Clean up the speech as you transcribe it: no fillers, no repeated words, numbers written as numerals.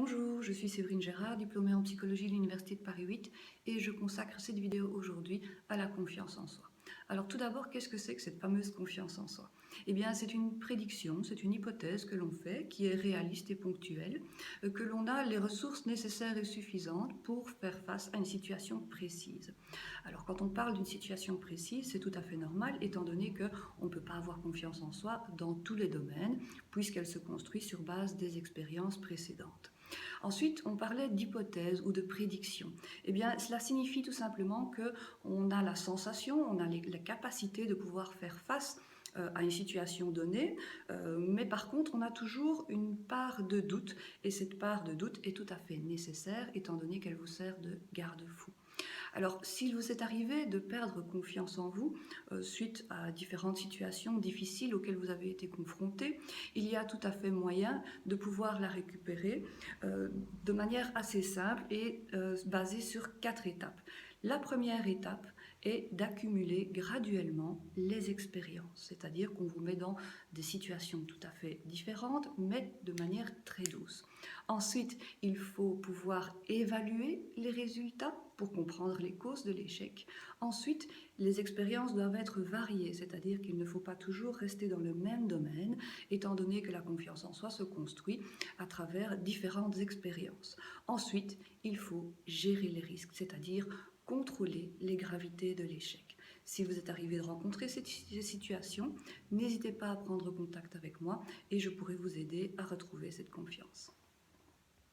Bonjour, je suis Séverine Gérard, diplômée en psychologie de l'Université de Paris 8 et je consacre cette vidéo aujourd'hui à la confiance en soi. Alors tout d'abord, qu'est-ce que c'est que cette fameuse confiance en soi? Eh bien, c'est une prédiction, c'est une hypothèse que l'on fait, qui est réaliste et ponctuelle, que l'on a les ressources nécessaires et suffisantes pour faire face à une situation précise. Alors quand on parle d'une situation précise, c'est tout à fait normal, étant donné qu'on ne peut pas avoir confiance en soi dans tous les domaines, puisqu'elle se construit sur base des expériences précédentes. Ensuite, on parlait d'hypothèse ou de prédiction. Eh bien, cela signifie tout simplement qu'on a la sensation, on a la capacité de pouvoir faire face à une situation donnée, mais par contre, on a toujours une part de doute, et cette part de doute est tout à fait nécessaire, étant donné qu'elle vous sert de garde-fou. Alors, s'il vous est arrivé de perdre confiance en vous suite à différentes situations difficiles auxquelles vous avez été confronté, il y a tout à fait moyen de pouvoir la récupérer de manière assez simple et basée sur 4 étapes. La première étape est d'accumuler graduellement les expériences, c'est-à-dire qu'on vous met dans des situations tout à fait différentes, mais de manière très douce. Ensuite, il faut pouvoir évaluer les résultats pour comprendre les causes de l'échec. Ensuite, les expériences doivent être variées, c'est-à-dire qu'il ne faut pas toujours rester dans le même domaine, étant donné que la confiance en soi se construit à travers différentes expériences. Ensuite, il faut gérer les risques, c'est-à-dire contrôler les gravités de l'échec. Si vous êtes arrivé de rencontrer cette situation, n'hésitez pas à prendre contact avec moi et je pourrai vous aider à retrouver cette confiance.